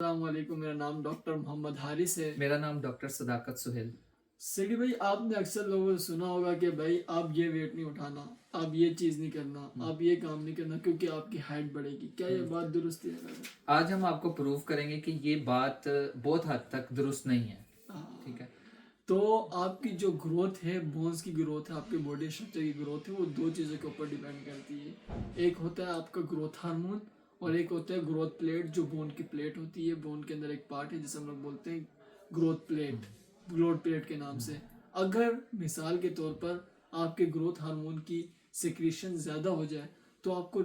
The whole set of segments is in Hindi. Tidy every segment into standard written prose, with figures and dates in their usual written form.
अस्सलामुअलैकुम, मेरा नाम डॉक्टर मोहम्मद हारिस है। मेरा नाम डॉक्टर सदाकत सुहेल। सिडी भाई, आपने अक्सर लोगों से सुना होगा कि भाई आप ये वेट नहीं उठाना, आप ये चीज़ नहीं करना, आप ये काम नहीं करना क्योंकि आपकी हाइट बढ़ेगी। क्या ये बात दुरुस्त है? आज हम आपको प्रूव करेंगे कि ये बात बहुत हद तक दुरुस्त नहीं है। ठीक है। तो आपकी जो ग्रोथ है, बोन्स की ग्रोथ है, आपके बॉडी स्ट्रक्चर की ग्रोथ है, वो दो चीज़ों के ऊपर डिपेंड करती है। एक होता है आपका ग्रोथ हार्मोन और एक होता है ग्रोथ प्लेट, जो बोन की प्लेट होती है। बोन के अंदर एक पार्ट है जिसे हम लोग बोलते हैं ग्रोथ प्लेट, ग्रोथ प्लेट के नाम से। अगर मिसाल के तौर पर आपके ग्रोथ हार्मोन की सिक्रीशन ज़्यादा हो जाए तो आपको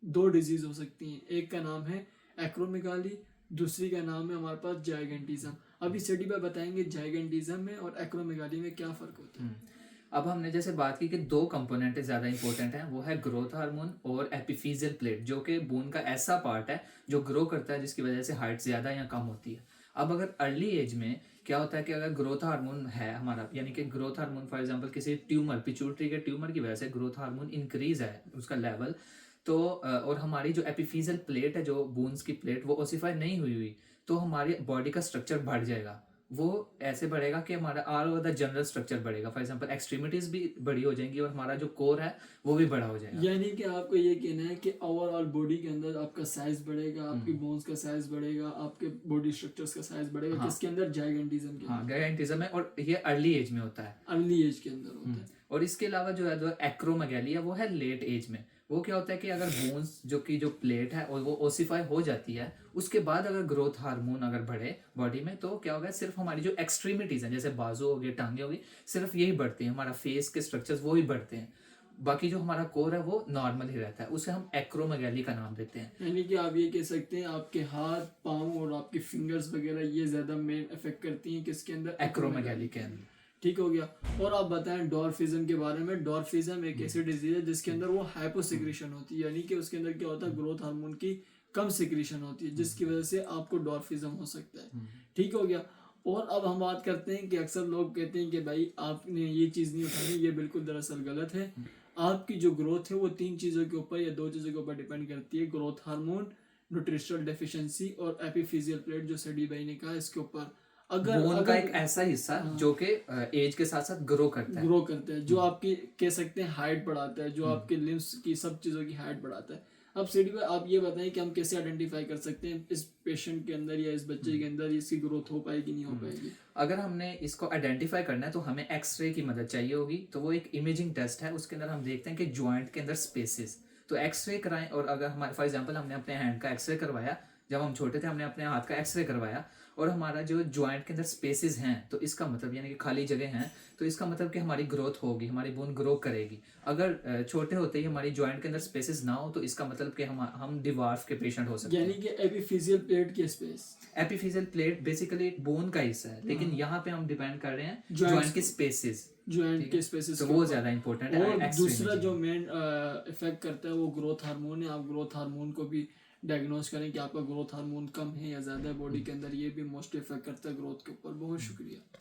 दो डिजीज़ हो सकती हैं। एक का नाम है एक्रोमेगाली, दूसरी का नाम है हमारे पास जाइगेंटिज्म। अभी स्टडी पर बताएंगे जाइगेंटिज्म में और एक्रोमेगाली में क्या फ़र्क होता है। अब हमने जैसे बात की कि दो कंपोनेंट ज़्यादा इंपॉर्टेंट हैं, वो है ग्रोथ हार्मोन और एपिफिजियल प्लेट, जो कि बोन का ऐसा पार्ट है जो ग्रो करता है जिसकी वजह से हाइट ज़्यादा या कम होती है। अब अगर अर्ली एज में क्या होता है कि अगर ग्रोथ हार्मोन है हमारा, यानी कि ग्रोथ हार्मोन फॉर एग्जांपल किसी ट्यूमर, पिट्यूटरी के ट्यूमर की वजह से ग्रोथ हार्मोन इंक्रीज है उसका लेवल, तो और हमारी जो एपिफिजियल प्लेट है, जो बोन्स की प्लेट, वो ओसिफाई नहीं हुई हुई, तो हमारी बॉडी का स्ट्रक्चर बढ़ जाएगा। वो ऐसे बढ़ेगा कि हमारा all over the general structure बढ़ेगा। फॉर एग्जांपल एक्सट्रीमिटीज भी बड़ी हो जाएंगी और हमारा जो कोर है वो भी बड़ा हो जाएगा। यानी कि आपको ये कहना है कि ओवरऑल बॉडी के अंदर आपका साइज बढ़ेगा, आपकी बोन्स का साइज बढ़ेगा, आपके बॉडी स्ट्रक्चर्स का साइज बढ़ेगा। हाँ, किसके अंदर? जाइगेंटिज्म के हाँ, अंदर। गाइगेंटिज्म है और ये अर्ली एज में होता है, अर्ली एज के अंदर होता है। और इसके अलावा जो है, जो एक्रोमेगाली है, वो है लेट एज में। वो क्या होता है कि अगर बोन्स जो प्लेट है और वो ओसिफाई हो जाती है, उसके बाद अगर ग्रोथ हार्मोन अगर बढ़े बॉडी में, तो क्या होगा, सिर्फ हमारी जो एक्सट्रीमिटीज हैं, जैसे बाजू हो गए, टांगे हो गई, सिर्फ यही बढ़ते हैं, हमारा फेस के स्ट्रक्चर्स वो ही बढ़ते हैं। बाकी जो हमारा कोर है वो नॉर्मल ही रहता है। उसे हम एक्रोमेगाली का नाम देते हैं। यानी कि आप ये कह सकते हैं आपके हाथ, पाँव और आपके फिंगर्स वगैरह ये ज्यादा मेन इफेक्ट करती हैं किसके अंदर? एक्रोमेगाली के अंदर। ठीक हो गया। और आप बताएं डॉर्फिज्म के बारे में। डॉर्फिज्म एक ऐसी डिजीज है जिसके अंदर वो हाइपोसिक्रेशन होती है, यानी कि उसके अंदर क्या होता है, ग्रोथ हार्मोन की कम सिक्रेशन होती है, जिसकी वजह से आपको डॉर्फिज्म हो सकता है। ठीक हो गया। और अब हम बात करते हैं कि अक्सर लोग कहते हैं कि भाई आपने ये चीज़ नहीं उठानी, ये बिल्कुल दरअसल गलत है। आपकी जो ग्रोथ है वो तीन चीज़ों के ऊपर या दो चीज़ों के ऊपर डिपेंड करती है। ग्रोथ हार्मोन, न्यूट्रिशनल डेफिशिएंसी और एपिफिजियल प्लेट, जो सडी भाई ने कहा, इसके ऊपर अगर बोन का अगर एक ऐसा हिस्सा जो कि एज के साथ साथ ग्रो करता है, जो आपकी कह सकते हैं हाइट बढ़ाता है, जो आपके लिम्स की सब चीज़ों की हाइट बढ़ाता है। अब सीडी भाई, आप ये बताएं कि हम कैसे आइडेंटिफाई कर सकते हैं इस पेशेंट के अंदर या इस बच्चे के अंदर इसकी ग्रोथ हो पाएगी नहीं हो पाएगी? अगर हमने इसको आइडेंटिफाई करना है तो हमें एक्सरे की मदद चाहिए होगी। तो वो एक इमेजिंग टेस्ट है, उसके अंदर हम देखते हैं कि जॉइंट के अंदर स्पेसेस, तो एक्सरे कराएं। और अगर हमारे फॉर एग्जांपल हमने अपने हैंड का एक्सरे करवाया, जब हम छोटे थे हमने अपने हाथ का एक्सरे करवाया, और हमारा जो जॉइंट के अंदर स्पेसेस हैं, तो इसका मतलब यानी कि खाली जगह हैं, तो इसका मतलब कि हमारी ग्रोथ होगी, हमारी बोन ग्रो करेगी। अगर छोटे होते ही हमारी जॉइंट के अंदर स्पेसेस ना हो, तो इसका मतलब कि हम डिवार्फ के पेशेंट हो सकते हैं। यानी कि एपिफिजियल प्लेट की स्पेस। एपिफिजियल प्लेट बेसिकली एक बोन का हिस्सा है, लेकिन यहाँ पे हम डिपेंड कर रहे हैं Joints जॉइंट के स्पेसेस, जॉइंट के स्पेसेस तो के वो ऊपर। ज्यादा इंपॉर्टेंट है। और एक्सरे दूसरा इमेजिंग जो मेन इफेक्ट करता है वो ग्रोथ हार्मोन है। आप ग्रोथ हार्मोन को भी डायग्नोज करें कि आपका ग्रोथ हार्मोन कम है या ज़्यादा है बॉडी के अंदर, ये भी मोस्ट इफेक्ट करता है ग्रोथ के ऊपर। बहुत शुक्रिया।